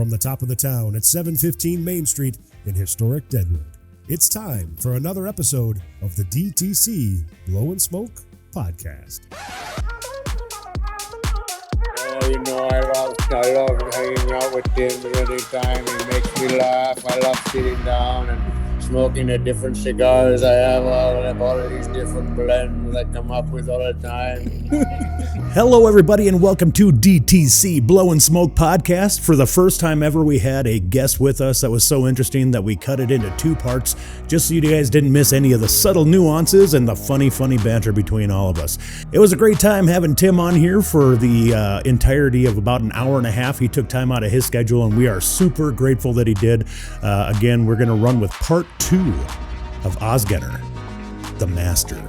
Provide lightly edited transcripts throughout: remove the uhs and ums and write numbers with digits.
from the top of the town at 715 Main Street in historic Deadwood. It's time for another episode of the DTC Blow and Smoke Podcast. Oh, you know, I love hanging out with Tim anytime. He makes me laugh. I love sitting down and smoking the different cigars I have. All of these different blends I come up with all the time. Hello, everybody, and welcome to DTC Blow and Smoke Podcast. For the first time ever, we had a guest with us that was so interesting that we cut it into two parts, just so you guys didn't miss any of the subtle nuances and the funny banter between all of us. It was a great time having Tim on here for the entirety of about an hour and a half. He took time out of his schedule, and we are super grateful that he did. Again, we're going to run with part 2 of Ozgener, the Master.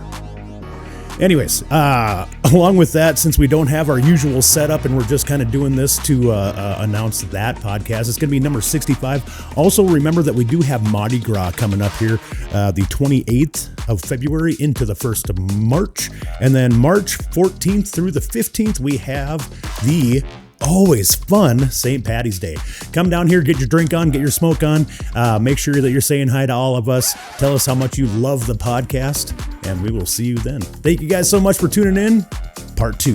Anyways, along with that, since we don't have our usual setup and we're just kind of doing this to announce that podcast, it's going to be number 65. Also, remember that we do have Mardi Gras coming up here the 28th of February into the 1st of March. And then March 14th through the 15th, we have the always fun St. Patty's Day. Come down here, get your drink on, get your smoke on. Make sure that you're saying hi to all of us. Tell us how much you love the podcast, and we will see you then. Thank you guys so much for tuning in. Part 2.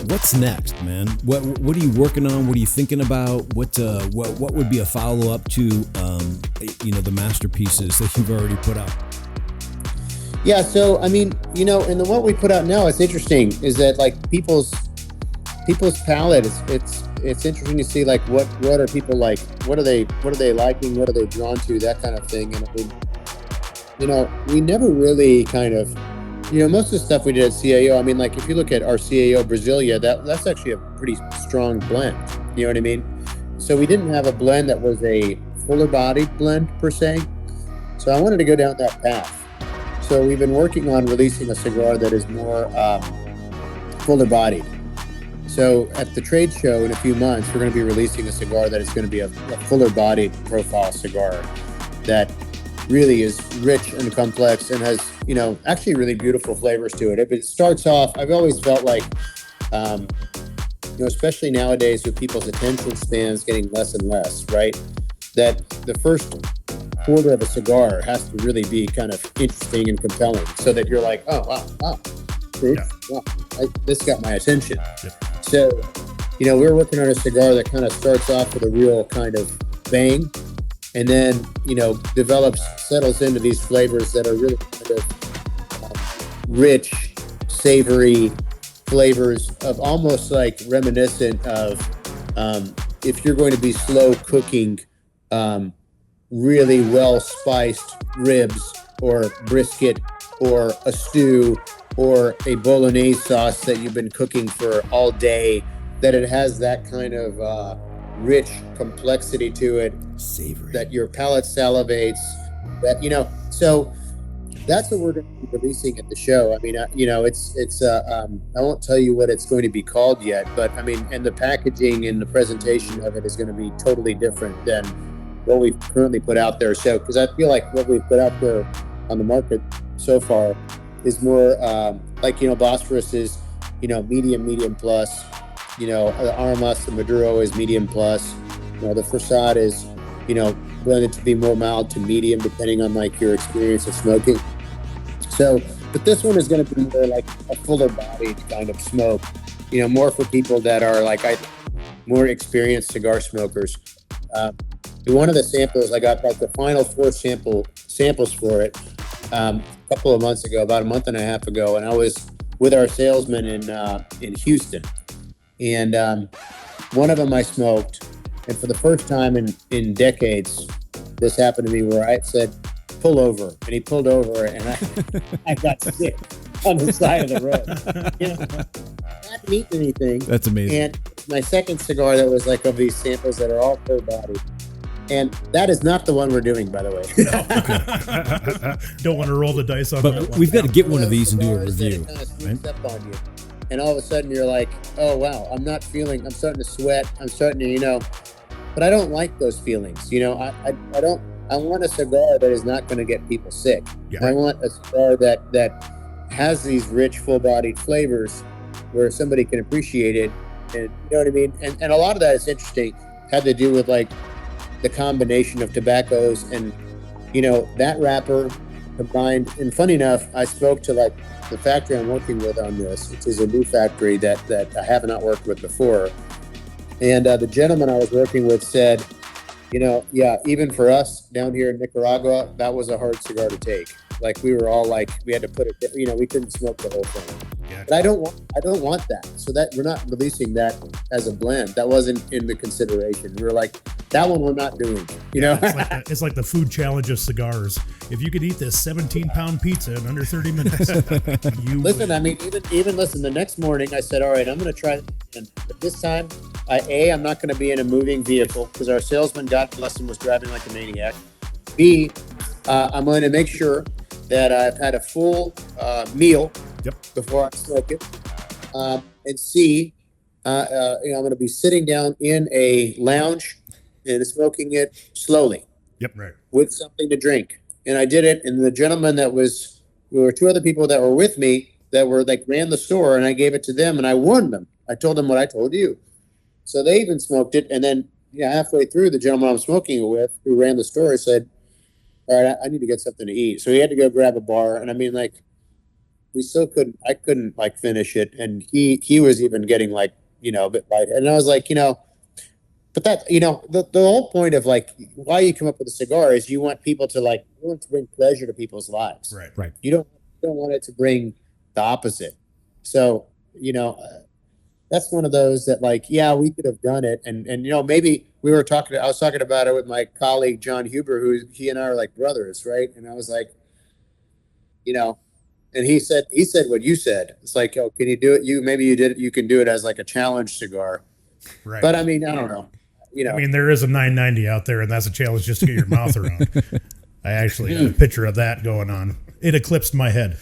What's next, man? What are you working on? What are you thinking about? What would be a follow up to the masterpieces that you've already put out? Yeah, so I mean, and the what we put out now, it's interesting, is that like people's palate, it's interesting to see like what are people like, what are they liking, what are they drawn to, that kind of thing. And we never really kind of, most of the stuff we did at CAO, I mean, like if you look at our CAO Brasilia, that's actually a pretty strong blend, you know what I mean? So we didn't have a blend that was a fuller bodied blend per se. So I wanted to go down that path. So we've been working on releasing a cigar that is more fuller bodied. So at the trade show in a few months, we're going to be releasing a cigar that is going to be a fuller bodied profile cigar that really is rich and complex and has, actually really beautiful flavors to it. If it starts off, I've always felt like, especially nowadays with people's attention spans getting less and less, right? That the first quarter of a cigar has to really be kind of interesting and compelling so that you're like, oh, wow. Wow, this got my attention. Yeah. So, we're working on a cigar that kind of starts off with a real kind of bang and then, settles into these flavors that are really kind of rich, savory flavors of almost like reminiscent of if you're going to be slow cooking really well spiced ribs or brisket or a stew or a bolognese sauce that you've been cooking for all day, that it has that kind of rich complexity to it, savory, that your palate salivates, that, so that's what we're going to be releasing at the show. I mean, it's I won't tell you what it's going to be called yet, but I mean, and the packaging and the presentation of it is going to be totally different than what we've currently put out there. So, because I feel like what we've put out there on the market so far is more Bosphorus is, medium plus, the Aramas, the Maduro is medium plus, the Facade is, blended to be more mild to medium depending on like your experience of smoking. So, but this one is going to be more like a fuller bodied kind of smoke, more for people that are like more experienced cigar smokers. One of the samples, I got like the final 4 samples for it a couple of months ago, about a month and a half ago, and I was with our salesman in Houston, and one of them I smoked, and for the first time in decades, this happened to me where I said, "Pull over," and he pulled over, and I got sick on the side of the road. I didn't eat anything. That's amazing. And my second cigar that was like of these samples that are all full bodied. And that is not the one we're doing, by the way. Don't want to roll the dice on that one. But we've got to get one of these and do a review. Kind of sneaks up on you. And all of a sudden you're like, oh, wow, I'm starting to sweat. I'm starting to, but I don't like those feelings. I want a cigar that is not going to get people sick. Yeah. I want a cigar that has these rich, full-bodied flavors where somebody can appreciate it and you know what I mean. And a lot of that is interesting. Had to do with like the combination of tobaccos and that wrapper combined. And funny enough, I spoke to like the factory I'm working with on this, which is a new factory that I have not worked with before. And the gentleman I was working with said, yeah, even for us down here in Nicaragua, that was a hard cigar to take. Like we were all like, we had to put it, we couldn't smoke the whole thing. Yeah. But I don't want that. So that we're not releasing that as a blend. That wasn't in the consideration. We were like, that one we're not doing. It's like the food challenge of cigars. If you could eat this 17-pound pizza in under 30 minutes, you listen. would. I mean, even listen. The next morning, I said, all right, I'm going to try it again. But this time, I'm not going to be in a moving vehicle because our salesman, God bless him, was driving like a maniac. B, I'm going to make sure that I've had a full meal before I smoke it. And C, I'm going to be sitting down in a lounge and smoking it slowly. Yep, right. With something to drink. And I did it. And the gentleman there were two other people that were with me that were like ran the store, and I gave it to them and I warned them. I told them what I told you. So they even smoked it. And then halfway through, the gentleman I'm smoking it with, who ran the store, said, all right, I need to get something to eat. So he had to go grab a bar. And I mean, like, I couldn't like finish it. And he was even getting like, a bit light. And I was like, but that, the whole point of like, why you come up with a cigar is you want people to like, you want to bring pleasure to people's lives. Right. You don't want it to bring the opposite. So, that's one of those that like, yeah, we could have done it. And maybe I was talking about it with my colleague, John Huber, he and I are like brothers. Right. And I was like, and he said what you said. It's like, oh, can you do it? You can do it as like a challenge cigar. Right. But I mean, I don't know. I mean, there is a 990 out there, and that's a challenge just to get your mouth around. I actually have a picture of that going on. It eclipsed my head.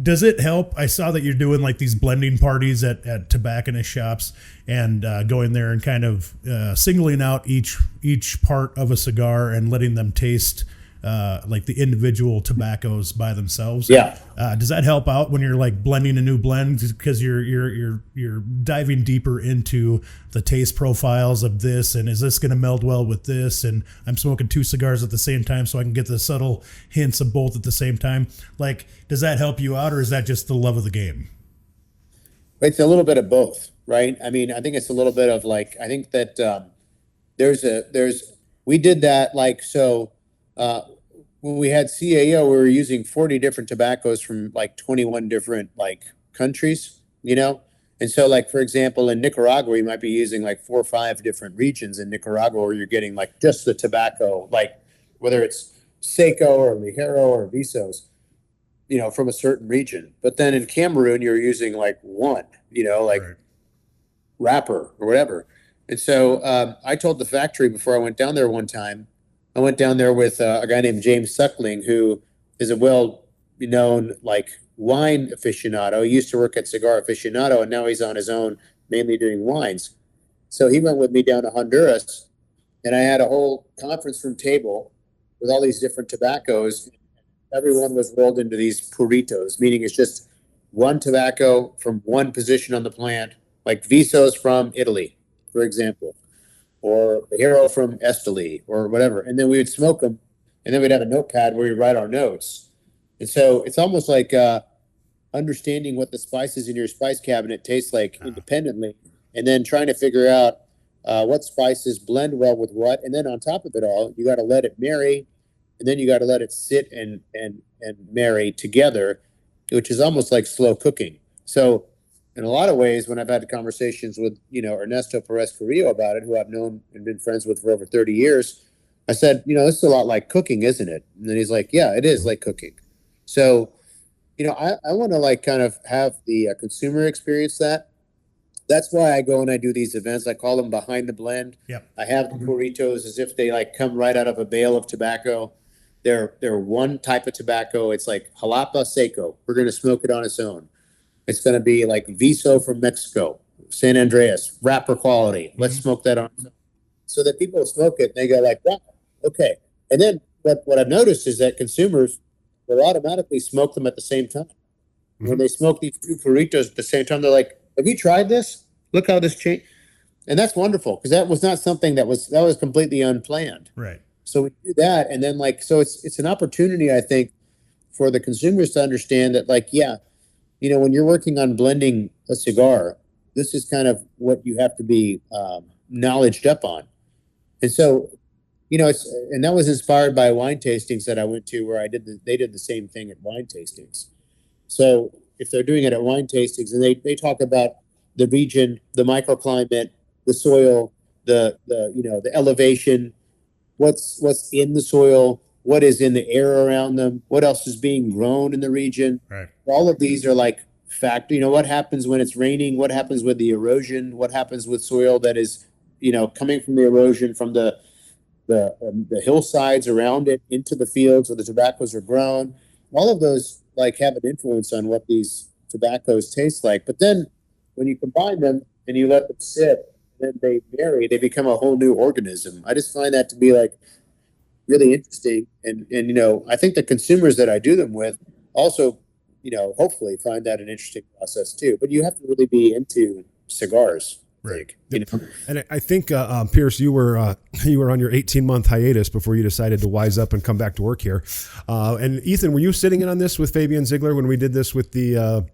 Does it help? I saw that you're doing like these blending parties at tobacconist shops and going there and kind of singling out each part of a cigar and letting them taste like the individual tobaccos by themselves. Yeah. Does that help out when you're like blending a new blend because you're diving deeper into the taste profiles of this, and is this going to meld well with this, and I'm smoking two cigars at the same time so I can get the subtle hints of both at the same time? Like, does that help you out, or is that just the love of the game? It's a little bit of both, right? I mean, I think it's a little bit of like, I think that we did that like, so when we had CAO, we were using 40 different tobaccos from like 21 different like countries, And so like, for example, in Nicaragua, you might be using like 4 or 5 different regions in Nicaragua where you're getting like just the tobacco, like whether it's Seco or Ligero or Visos, from a certain region. But then in Cameroon, you're using like one, like right. Wrapper or whatever. And so I told the factory before I went down there one time, I went down there with a guy named James Suckling, who is a well-known like wine aficionado. He used to work at Cigar Aficionado, and now he's on his own, mainly doing wines. So he went with me down to Honduras, and I had a whole conference room table with all these different tobaccos. Everyone was rolled into these puritos, meaning it's just one tobacco from one position on the plant, like Visos from Italy, for example, or the Hero from Esteli, or whatever. And then we would smoke them, and then we'd have a notepad where we write our notes. And so it's almost like understanding what the spices in your spice cabinet taste like independently, and then trying to figure out what spices blend well with what. And then on top of it all, you got to let it marry, and then you got to let it sit and marry together, which is almost like slow cooking. So in a lot of ways, when I've had conversations with, Ernesto Perez Carrillo about it, who I've known and been friends with for over 30 years, I said, this is a lot like cooking, isn't it? And then he's like, yeah, it is like cooking. So, I want to like kind of have the consumer experience that. That's why I go and I do these events. I call them behind the blend. Yep. I have the burritos as if they like come right out of a bale of tobacco. They're one type of tobacco. It's like Jalapa Seco. We're going to smoke it on its own. It's going to be like Viso from Mexico, San Andreas, wrapper quality. Let's smoke that on. So that people smoke it and they go like, wow, okay. And then what I've noticed is that consumers will automatically smoke them at the same time. When they smoke these two burritos at the same time, they're like, have you tried this? look how this changed. And that's wonderful, because that was not something that was completely unplanned. Right. So we do that, and then so it's an opportunity, I think, for the consumers to understand that, when you're working on blending a cigar, this is kind of what you have to be knowledged up on. And so, and that was inspired by wine tastings that I went to, where they did the same thing at wine tastings. So if they're doing it at wine tastings, and they talk about the region, the microclimate, the soil, the elevation, what's in the soil, what is in the air around them, what else is being grown in the region. Right. All of these are like what happens when it's raining, what happens with the erosion, what happens with soil that is, coming from the erosion from the hillsides around it into the fields where the tobaccos are grown. All of those have an influence on what these tobaccos taste like. But then when you combine them and you let them sit, then they marry, they become a whole new organism. I just find that to be really interesting. And I think the consumers that I do them with also, hopefully find that an interesting process too. But you have to really be into cigars. Right. And I think, Pierce, you were on your 18-month hiatus before you decided to wise up and come back to work here. And Ethan, were you sitting in on this with Fabian Ziegler when we did this with the,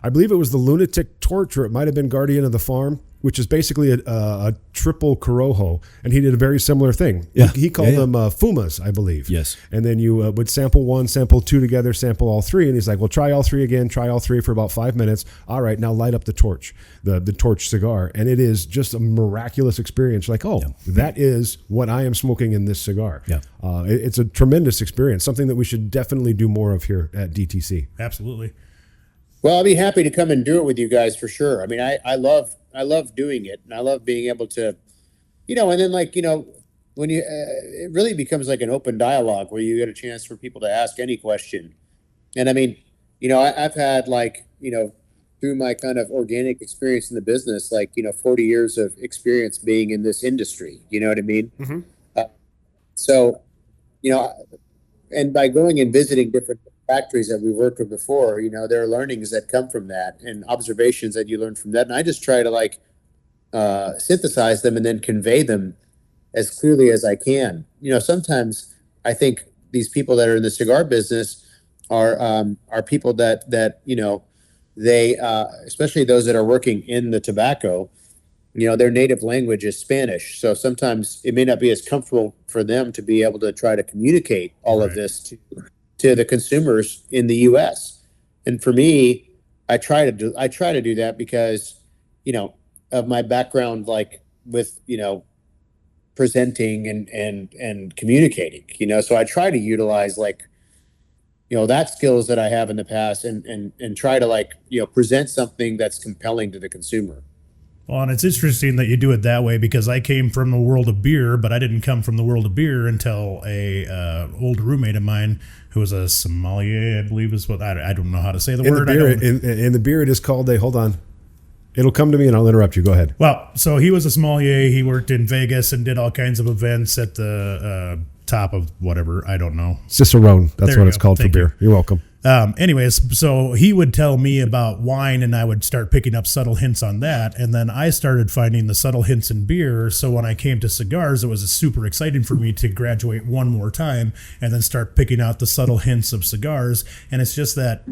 I believe it was the Lunatic Torch, or it might have been Guardian of the Farm, which is basically a triple Corojo, and he did a very similar thing. Yeah. He called them Fumas, I believe. Yes. And then you would sample one, sample two together, sample all three, and he's like, well, try all three again, try all three for about 5 minutes. All right, now light up the torch, the torch cigar. And it is just a miraculous experience. That is what I am smoking in this cigar. Yeah. It's a tremendous experience, something that we should definitely do more of here at DTC. Absolutely. Well, I'll be happy to come and do it with you guys for sure. I mean, I love doing it, and I love being able to, and then when it really becomes like an open dialogue where you get a chance for people to ask any question. And I mean, I've had through my kind of organic experience in the business, 40 years of experience being in this industry, you know what I mean? Mm-hmm. So, and by going and visiting different factories that we've worked with before, there are learnings that come from that and observations that you learn from that. And I just try to synthesize them and then convey them as clearly as I can. Sometimes I think these people that are in the cigar business are people that they, especially those that are working in the tobacco, their native language is Spanish. So sometimes it may not be as comfortable for them to be able to try to communicate all of this to the consumers in the U.S. And for me, I try to do that because, of my background, with, presenting and communicating, so I try to utilize that skills that I have in the past and try to present something that's compelling to the consumer. Well, and it's interesting that you do it that way, because I came from the world of beer, but I didn't come from the world of beer until a old roommate of mine who was a sommelier, I believe is what, I don't know how to say the word. In the beer, it is called hold on. It'll come to me and I'll interrupt you. Go ahead. Well, so he was a sommelier. He worked in Vegas and did all kinds of events at the top of whatever, I don't know. Cicerone. That's what it's called for beer. You're welcome. Anyways, so he would tell me about wine and I would start picking up subtle hints on that. And then I started finding the subtle hints in beer. So when I came to cigars, it was super exciting for me to graduate one more time and then start picking out the subtle hints of cigars. And it's just that,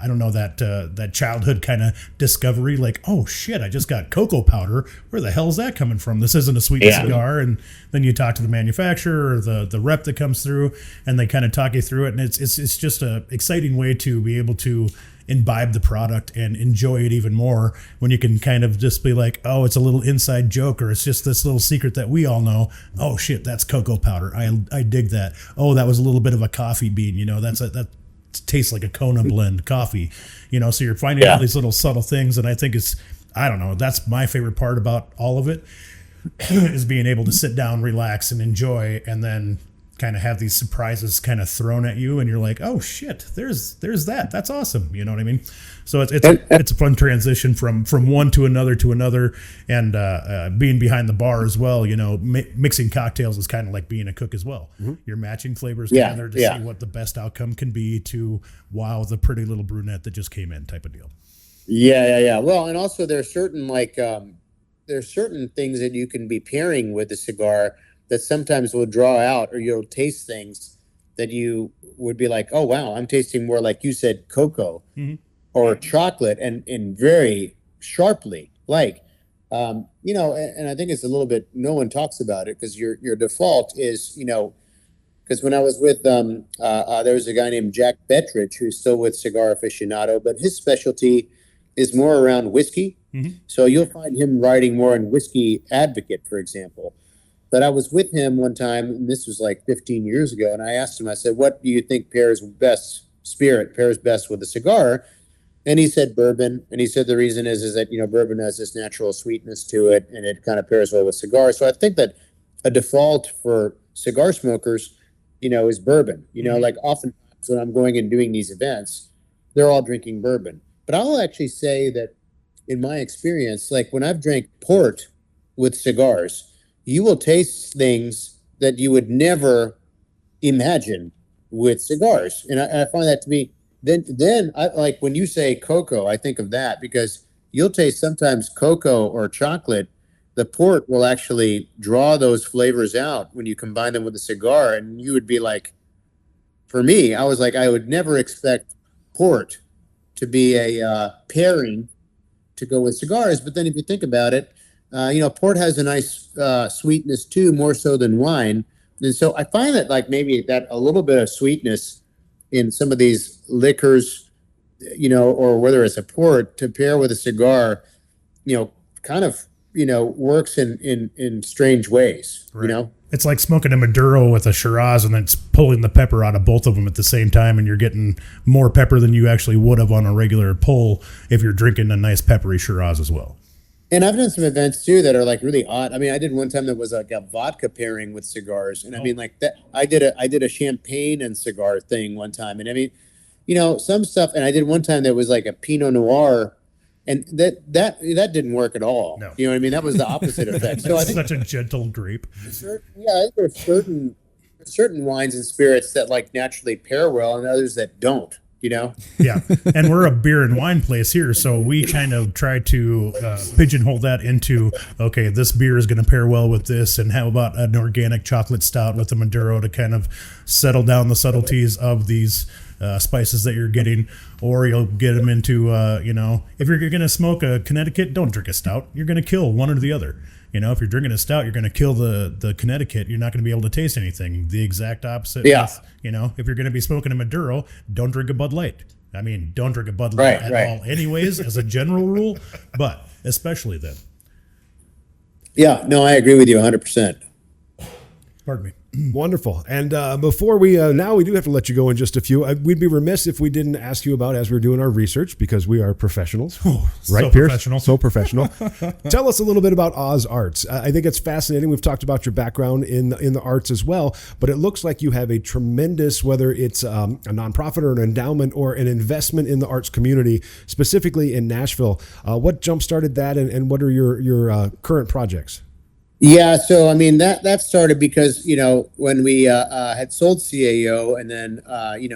I don't know, that childhood kind of discovery, oh shit, I just got cocoa powder. Where the hell is that coming from? This isn't a sweet cigar. And then you talk to the manufacturer or the rep that comes through and they kind of talk you through it. And it's just a exciting way to be able to imbibe the product and enjoy it even more when you can kind of just be like, oh, it's a little inside joke, or it's just this little secret that we all know. Oh shit, that's cocoa powder. I dig that. Oh, that was a little bit of a coffee bean. That tastes like a Kona blend coffee. So you're finding all these little subtle things, and I think I don't know, that's my favorite part about all of it is being able to sit down, relax, and enjoy, and then kind of have these surprises kind of thrown at you, and you're like, oh shit, there's that. That's awesome. You know what I mean? So it's a fun transition from one to another, and being behind the bar as well. Mixing cocktails is kind of like being a cook as well. Mm-hmm. You're matching flavors together to see what the best outcome can be to wow the pretty little brunette that just came in type of deal. Yeah. Well, and also there's certain things that you can be pairing with the cigar that sometimes will draw out, or you'll taste things that you would be like, oh wow, I'm tasting more, like you said, cocoa or chocolate, and very sharply, like, and I think it's a little bit, no one talks about it because your default is, because when I was with there was a guy named Jack Bettridge who's still with Cigar Aficionado, but his specialty is more around whiskey. So you'll find him writing more in Whiskey Advocate, for example. But I was with him one time, and this was like 15 years ago, and I asked him, I said, what do you think pairs best with a cigar? And he said bourbon, and he said the reason is that bourbon has this natural sweetness to it, and it kind of pairs well with cigars. So I think that a default for cigar smokers, is bourbon. Like oftentimes when I'm going and doing these events, they're all drinking bourbon. But I'll actually say that in my experience, like when I've drank port with cigars, you will taste things that you would never imagine with cigars, and I find that to be. Then I like when you say cocoa, I think of that because you'll taste sometimes cocoa or chocolate. The port will actually draw those flavors out when you combine them with a cigar, and you would be like, for me, I was like, I would never expect port to be a pairing to go with cigars. But then if you think about it, port has a nice sweetness too, more so than wine. And so I find that like maybe that a little bit of sweetness in some of these liquors, or whether it's a port to pair with a cigar, kind of, works in strange ways, Right. It's like smoking a Maduro with a Shiraz and then it's pulling the pepper out of both of them at the same time, and you're getting more pepper than you actually would have on a regular pull if you're drinking a nice peppery Shiraz as well. And I've done some events too that are like really odd. I mean, I did one time that was like a vodka pairing with cigars, and I mean, like that. I did a champagne and cigar thing one time, and I mean, some stuff. And I did one time that was like a Pinot Noir, and that didn't work at all. No. You know what I mean? That was the opposite effect. So I think such a gentle grape. I think there's certain wines and spirits that like naturally pair well, and others that don't. Yeah, and we're a beer and wine place here, so we kind of try to pigeonhole that into, okay, this beer is going to pair well with this, and how about an organic chocolate stout with a Maduro to kind of settle down the subtleties of these spices that you're getting, or you'll get them into, if you're going to smoke a Connecticut, don't drink a stout. You're going to kill one or the other. If you're drinking a stout, you're going to kill the Connecticut. You're not going to be able to taste anything. The exact opposite. Yeah. With, if you're going to be smoking a Maduro, don't drink a Bud Light. I mean, don't drink a Bud Light at all anyways, as a general rule, but especially then. Yeah, no, I agree with you 100%. Pardon me. Wonderful. And before we now we do have to let you go in just a few. We'd be remiss if we didn't ask you about, as we were doing our research, because we are professionals, right, so Pierce? professional. So professional. Tell us a little bit about Oz Arts. I think it's fascinating. We've talked about your background in the arts as well, but it looks like you have a tremendous, whether it's a nonprofit or an endowment or an investment in the arts community, specifically in Nashville. What jump started that, and what are your current projects? Yeah, so I mean that started because when we had sold CAO, and then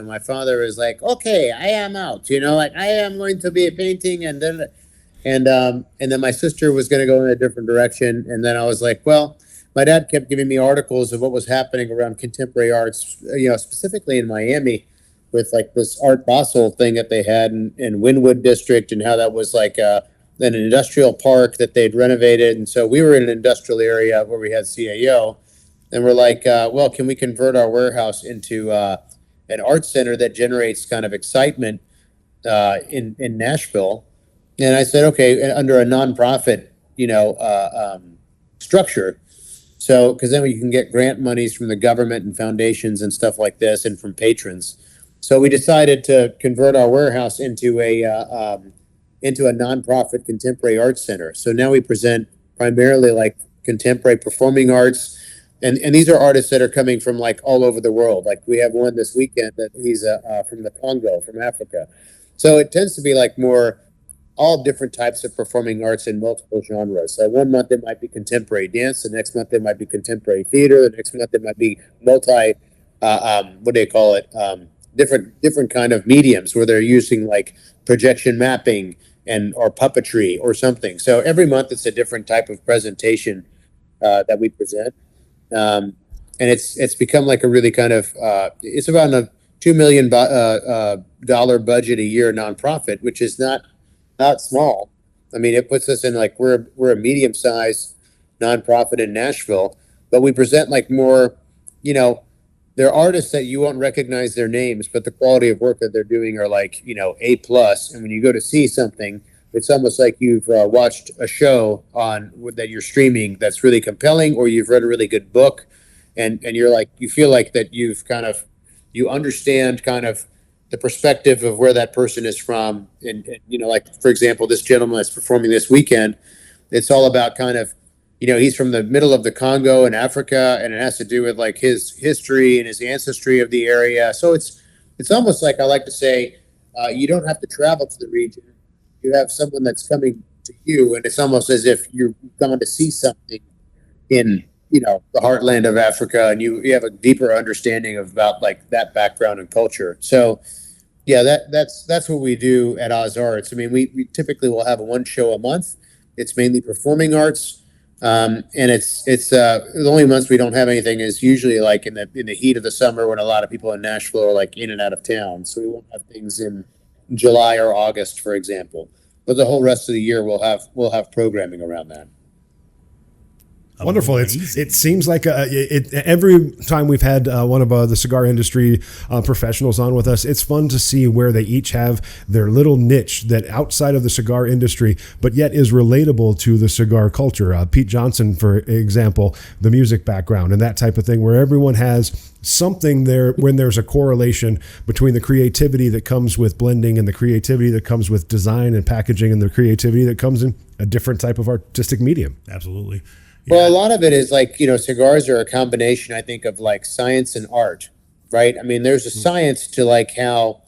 my father was like, okay, I am out, like I am going to be painting, and then my sister was going to go in a different direction, and then I was like, well, my dad kept giving me articles of what was happening around contemporary arts, specifically in Miami, with like this Art Basel thing that they had in Wynwood District, and how that was like an industrial park that they'd renovated. And so we were in an industrial area where we had CAO, and we're like, well, can we convert our warehouse into an art center that generates kind of excitement in Nashville? And I said, okay, under a nonprofit, structure. So, because then we can get grant monies from the government and foundations and stuff like this, and from patrons. So we decided to convert our warehouse into a nonprofit contemporary arts center. So now we present primarily like contemporary performing arts, and these are artists that are coming from like all over the world. Like we have one this weekend that he's from the Congo, from Africa. So it tends to be like more all different types of performing arts in multiple genres. So one month it might be contemporary dance, the next month it might be contemporary theater, the next month it might be different kind of mediums where they're using like projection mapping or puppetry or something. So every month it's a different type of presentation that we present. And it's become like a really kind of it's about a $2 million dollar budget a year nonprofit, which is not small. I mean, it puts us in like we're a medium sized nonprofit in Nashville, but we present like more, they're artists that you won't recognize their names, but the quality of work that they're doing are like, A plus. And when you go to see something, it's almost like you've watched a show that you're streaming that's really compelling, or you've read a really good book, and you're like, you feel like that you understand kind of the perspective of where that person is from. And like, for example, this gentleman that's performing this weekend, it's all about kind of, he's from the middle of the Congo in Africa, and it has to do with like his history and his ancestry of the area. So it's almost like, I like to say, you don't have to travel to the region. You have someone that's coming to you, and it's almost as if you're going to see something in, the heartland of Africa, and you have a deeper understanding about like that background and culture. So yeah, that's what we do at Oz Arts. I mean, we typically will have one show a month. It's mainly performing arts. And it's the only months we don't have anything is usually like in the heat of the summer, when a lot of people in Nashville are like in and out of town. So we won't have things in July or August, for example. But the whole rest of the year we'll have programming around that. Wonderful. It seems like every time we've had one of the cigar industry professionals on with us, it's fun to see where they each have their little niche that outside of the cigar industry, but yet is relatable to the cigar culture. Pete Johnson, for example, the music background and that type of thing, where everyone has something there when there's a correlation between the creativity that comes with blending and the creativity that comes with design and packaging and the creativity that comes in a different type of artistic medium. Absolutely. Yeah. Well, a lot of it is like, cigars are a combination, I think, of like science and art, right? I mean, there's a science to like how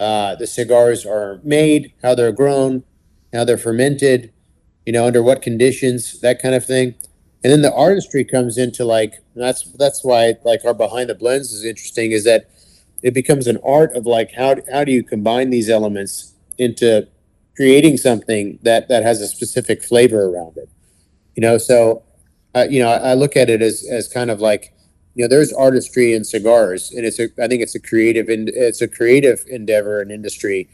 the cigars are made, how they're grown, how they're fermented, under what conditions, that kind of thing. And then the artistry comes into like, that's why like our Behind the Blends is interesting, is that it becomes an art of like, how do you combine these elements into creating something that has a specific flavor around it, so I look at it as kind of like, there's artistry in cigars, and I think it's a creative endeavor and industry,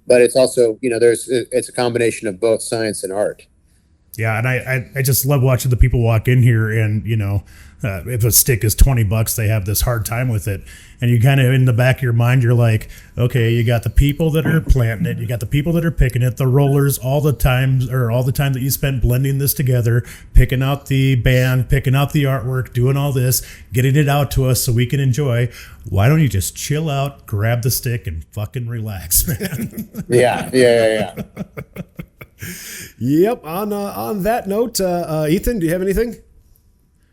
but it's also, it's a combination of both science and art. Yeah, and I just love watching the people walk in here, and if a stick is $20, they have this hard time with it, and you kind of in the back of your mind, you're like, okay, you got the people that are planting it, you got the people that are picking it, the rollers, all the time that you spent blending this together, picking out the band, picking out the artwork, doing all this, getting it out to us so we can enjoy. Why don't you just chill out, grab the stick, and fucking relax, man? Yeah. Yep. On that note, Ethan, do you have anything?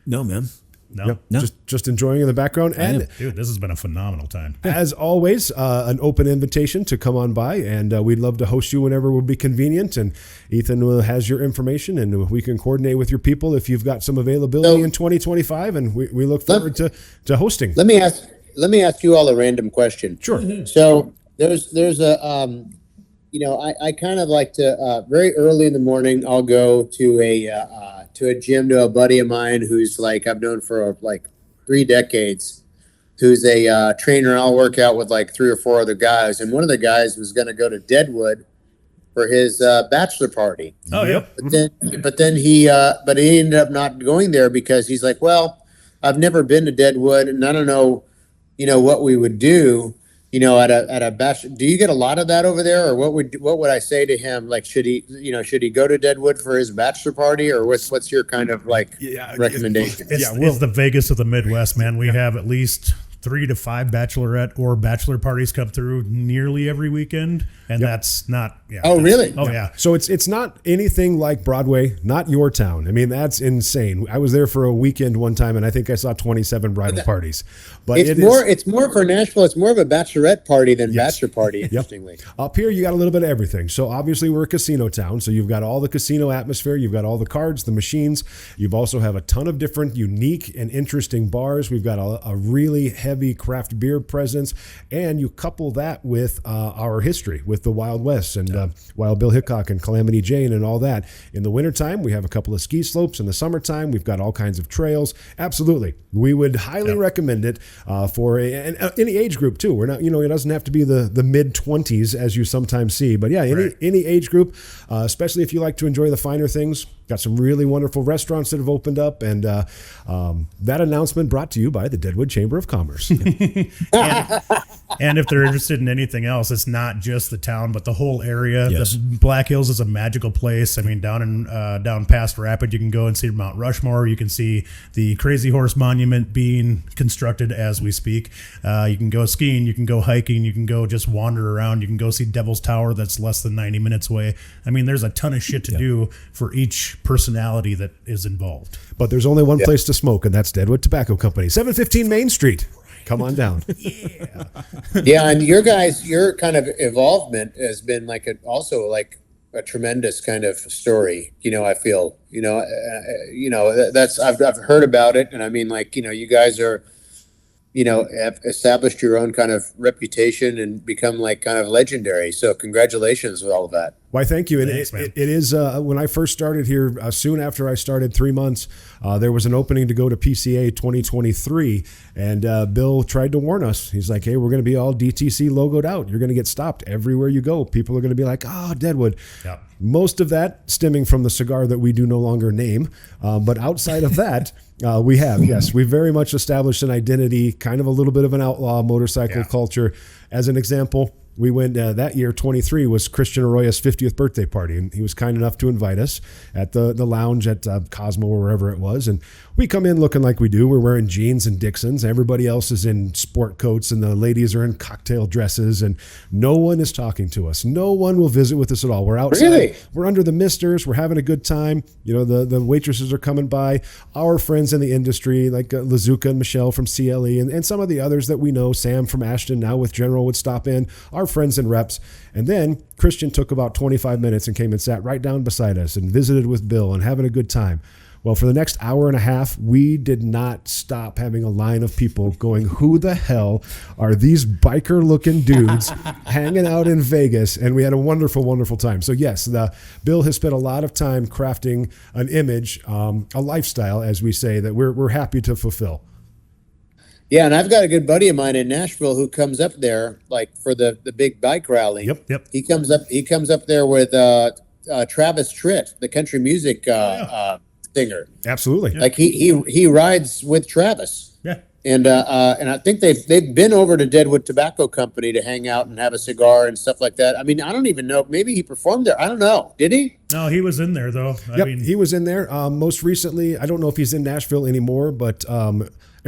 No, man. No. Yep. No. Just enjoying in the background. And dude, this has been a phenomenal time. As always, an open invitation to come on by, and we'd love to host you whenever would be convenient. And Ethan has your information, and we can coordinate with your people if you've got some availability in 2025. And we look forward to hosting. Let me ask you all a random question. Sure. So there's a I kind of like to very early in the morning, I'll go to a gym to a buddy of mine who's like I've known for like 3 decades, who's a trainer. I'll work out with like 3 or 4 other guys, and one of the guys was going to go to Deadwood for his bachelor party. Oh, yep. But then he ended up not going there because he's like, well, I've never been to Deadwood, and I don't know, what we would do. At a bachelor, do you get a lot of that over there, or what would I say to him? Like, should he go to Deadwood for his bachelor party, or what's your kind of like recommendation? It's the Vegas of the Midwest, man. We have at least 3 to 5 bachelorette or bachelor parties come through nearly every weekend, and that's not. Yeah. Oh, really? Oh, yeah. So it's not anything like Broadway, not your town. I mean, that's insane. I was there for a weekend one time, and I think I saw 27 bridal parties. But it's more for Nashville. It's more of a bachelorette party than bachelor party. Interestingly, up here you got a little bit of everything. So obviously we're a casino town, so you've got all the casino atmosphere. You've got all the cards, the machines. You've also have a ton of different, unique and interesting bars. We've got a really heavy craft beer presence, and you couple that with our history with the Wild West and Wild Bill Hickok and Calamity Jane and all that. In the wintertime, we have a couple of ski slopes. In the summertime, we've got all kinds of trails. Absolutely. We would highly recommend it for any age group too. We're not, it doesn't have to be the mid-20s as you sometimes see, but yeah, any age group, especially if you like to enjoy the finer things. Got some really wonderful restaurants that have opened up, and that announcement brought to you by the Deadwood Chamber of Commerce. And if they're interested in anything else, it's not just the town, but the whole area. Yes. The Black Hills is a magical place. I mean, down past Rapid, you can go and see Mount Rushmore. You can see the Crazy Horse Monument being constructed as we speak. You can go skiing. You can go hiking. You can go just wander around. You can go see Devil's Tower that's less than 90 minutes away. I mean, there's a ton of shit to do for each personality that is involved. But there's only one place to smoke, and that's Deadwood Tobacco Company, 715 Main Street. Come on down. Yeah, and your kind of involvement has been also a tremendous kind of story. I feel that's I've heard about it, and I mean, you guys are, have established your own kind of reputation and become kind of legendary. So congratulations with all of that. Why, thank you. And Thanks, it is, when I first started here, soon after I started 3 months, there was an opening to go to PCA 2023. And Bill tried to warn us. He's like, hey, we're going to be all DTC logoed out. You're going to get stopped everywhere you go. People are going to be like, oh, Deadwood. Yep. Most of that stemming from the cigar that we do no longer name. But outside of that, we've very much established an identity, kind of a little bit of an outlaw motorcycle culture. As an example, we went that year, 23, was Christian Arroyo's 50th birthday party, and he was kind enough to invite us at the lounge at Cosmo or wherever it was. And we come in looking like we do. We're wearing jeans and Dixons. Everybody else is in sport coats, and the ladies are in cocktail dresses, and no one is talking to us. No one will visit with us at all. We're outside. Really? We're under the misters. We're having a good time. The waitresses are coming by. Our friends in the industry, like Lazuka and Michelle from CLE, and some of the others that we know, Sam from Ashton, now with General, would stop in. Our friends and reps. And then Christian took about 25 minutes and came and sat right down beside us and visited with Bill and having a good time. Well, for the next hour and a half, we did not stop having a line of people going, who the hell are these biker-looking dudes hanging out in Vegas? And we had a wonderful, wonderful time. So yes, Bill has spent a lot of time crafting an image, a lifestyle, as we say, that we're happy to fulfill. Yeah, and I've got a good buddy of mine in Nashville who comes up there for the big bike rally. Yep. He comes up there with Travis Tritt, the country music singer. Absolutely. Like he rides with Travis. Yeah. And I think they've been over to Deadwood Tobacco Company to hang out and have a cigar and stuff like that. I mean, I don't even know. Maybe he performed there. I don't know. Did he? No, he was in there though. I mean, he was in there. Most recently, I don't know if he's in Nashville anymore, but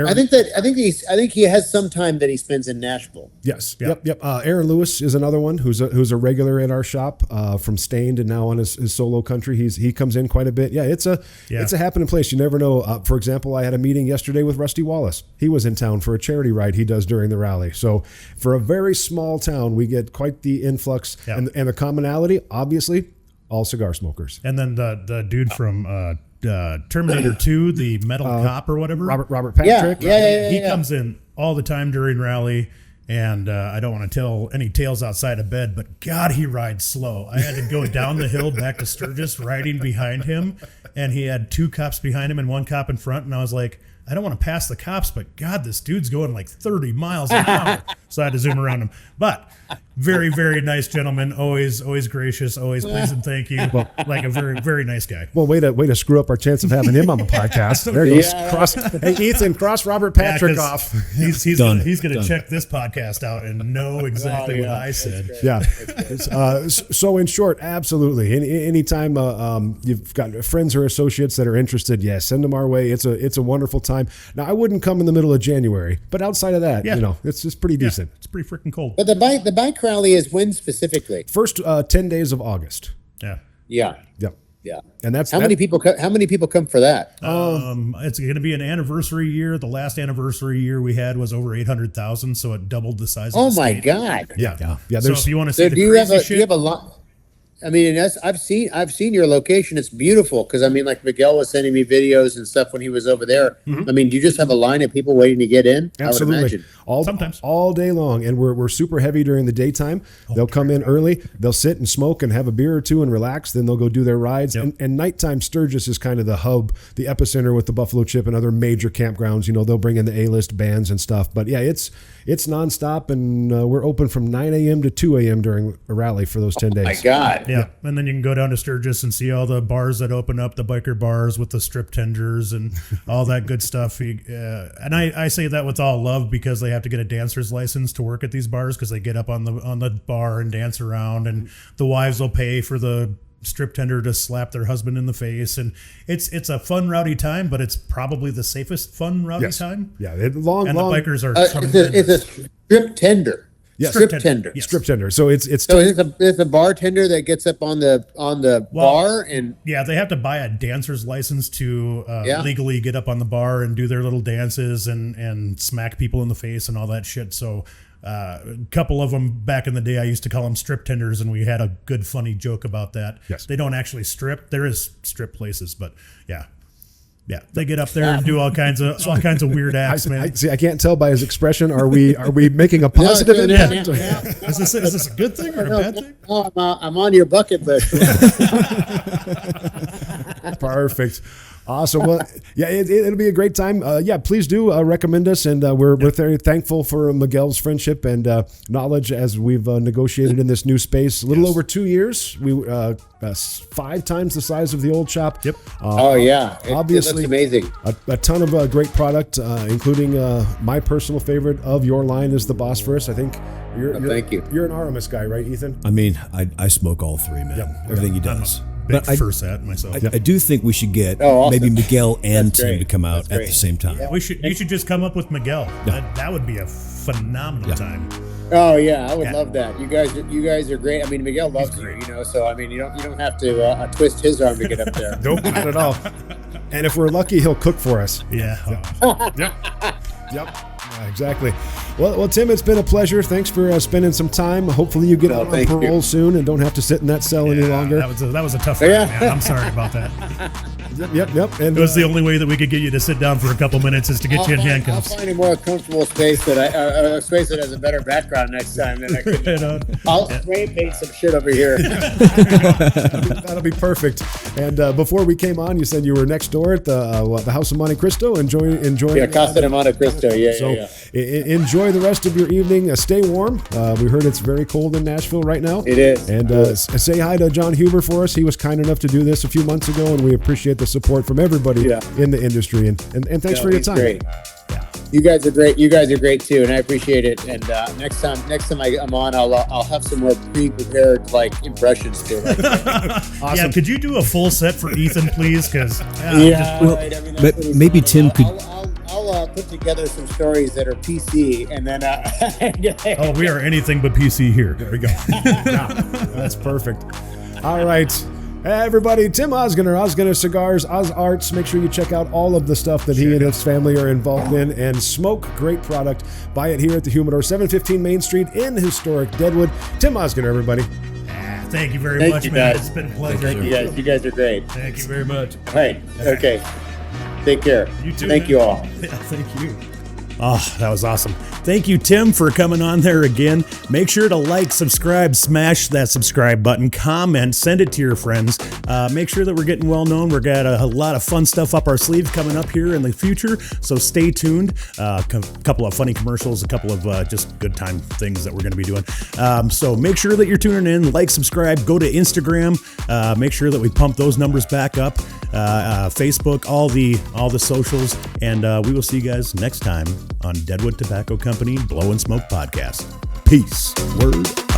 I think he has some time that he spends in Nashville. Yes. Yep. Aaron Lewis is another one who's a regular in our shop from Stained and now on his solo country. He comes in quite a bit. Yeah, it's a happening place. You never know. For example, I had a meeting yesterday with Rusty Wallace. He was in town for a charity ride he does during the rally. So for a very small town, we get quite the influx and the commonality. Obviously, all cigar smokers. And then the dude from Terminator 2, the metal cop or whatever, Robert Patrick. He comes in all the time during rally, and I don't want to tell any tales outside of bed, but God, he rides slow. I had to go down the hill back to Sturgis riding behind him, and he had 2 cops behind him and 1 cop in front, and I was like, I don't want to pass the cops, but God, this dude's going like 30 miles an hour. So I had to zoom around him. But very, very nice gentleman. Always gracious. Always please and thank you. Well, like a very, very nice guy. Well, way to screw up our chance of having him on the podcast. There he goes. Hey, Ethan, cross Robert Patrick off. He's going to check this podcast out and know exactly what I said. Yeah. So in short, absolutely. Anytime you've got friends or associates that are interested, send them our way. It's a wonderful time. Now, I wouldn't come in the middle of January, but outside of that, it's just pretty decent. It's pretty freaking cold. But the bike rally is when specifically? First 10 days of August. Yeah. Yep. Yeah. And that's how many people come for that? It's going to be an anniversary year. The last anniversary year we had was over 800,000, so it doubled the size of the my state. God. Yeah. So if you want to see do you have a lot? I mean, and I've seen your location. It's beautiful because I mean, like Miguel was sending me videos and stuff when he was over there. I mean, you just have a line of people waiting to get in. Absolutely. I would imagine. Sometimes. All day long. And we're super heavy during the daytime. They'll come in early. They'll sit and smoke and have a beer or two and relax. Then they'll go do their rides. Yep. And nighttime Sturgis is kind of the hub, the epicenter with the Buffalo Chip and other major campgrounds. You know, they'll bring in the A-list bands and stuff. But yeah, it's nonstop, and we're open from 9 a.m. to 2 a.m. during a rally for those 10 days. My God. Yeah, and then you can go down to Sturgis and see all the bars that open up, the biker bars with the strip tenders and all that good stuff. And I say that with all love because they have to get a dancer's license to work at these bars because they get up on the bar and dance around, and the wives will pay for the strip tender to slap their husband in the face, and it's a fun, rowdy time, but it's probably the safest fun, rowdy time. Yeah, And the long. bikers are It's a strip tender. Yes. Strip tender. Yes. Strip tender. So it's So it's a bartender that gets up on the bar and yeah, they have to buy a dancer's license to legally get up on the bar and do their little dances and smack people in the face and all that shit. So a couple of them back in the day, I used to call them strip tenders, and we had a good funny joke about that. Yes. They don't actually strip. There is strip places, but yeah, they get up there and do all kinds of weird acts, man. I can't tell by his expression. Are we making a positive impact? Is this a good thing or a bad thing? Oh, I'm on your bucket list. Perfect. Awesome. Well, yeah, it'll be a great time. Please do recommend us, and we're very thankful for Miguel's friendship and knowledge as we've negotiated in this new space. A little over 2 years. We 5 times the size of the old shop. Yep. Obviously, it looks amazing. A ton of great product, including my personal favorite of your line is the Bosphorus. I think Thank you. You're an Aramis guy, right, Ethan? I mean, I smoke all three, man. Everything he does. Big But first at myself. I do think we should get awesome. maybe Miguel and That's Tim great. to come out That's at great. the same time. You should just come up with Miguel. That would be a phenomenal time. Oh yeah, I would love that. You guys are great. I mean, Miguel loves you, so I mean, you don't have to twist his arm to get up there. Nope, not at all. And if we're lucky, he'll cook for us. Yeah. Yep. Exactly. Well, Tim, it's been a pleasure. Thanks for spending some time. Hopefully, you get out on parole soon and don't have to sit in that cell any longer. That was a tough one, man. I'm sorry about that. Yep. And it was the only way that we could get you to sit down for a couple minutes is to get you in handcuffs. I'll find a more comfortable space a space that has a better background next time. Than I could. Right on. I'll spray paint some shit over here. that'll be perfect. And before we came on, you said you were next door at the House of Monte Cristo, enjoying. Yeah, Casa de Monte Cristo. Yeah. Enjoy the rest of your evening. Stay warm. We heard it's very cold in Nashville right now. It is. And say hi to John Huber for us. He was kind enough to do this a few months ago, and we appreciate the support from everybody in the industry. And thanks for your time. Great. You guys are great. You guys are great too, and I appreciate it. And next time I'm on, I'll have some more pre-prepared impressions too. Awesome. Yeah, could you do a full set for Ethan, please? Because maybe Tim could. I'll put together some stories that are PC, and then. we are anything but PC here. There we go. That's perfect. All right. Hey everybody, Tim Ozgener, Ozgener Cigars, Oz Arts. Make sure you check out all of the stuff that he and his family are involved in and smoke great product. Buy it here at the Humidor, 715 Main Street in historic Deadwood. Tim Ozgener, everybody. Thank you very much, man. It's been a pleasure. Thank you guys. You guys are great. Thank you very much. All right. Okay. Take care. You too. Thank you all. Yeah, thank you. Oh, that was awesome. Thank you, Tim, for coming on there again. Make sure to like, subscribe, smash that subscribe button, comment, send it to your friends. Make sure that we're getting well known. We've got a lot of fun stuff up our sleeves coming up here in the future, so stay tuned. A couple of funny commercials, a couple of just good time things that we're going to be doing. So make sure that you're tuning in, like, subscribe, go to Instagram. Make sure that we pump those numbers back up. Facebook, all the socials, and we will see you guys next time on Deadwood Tobacco Company Blow and Smoke Podcast. Peace. Word.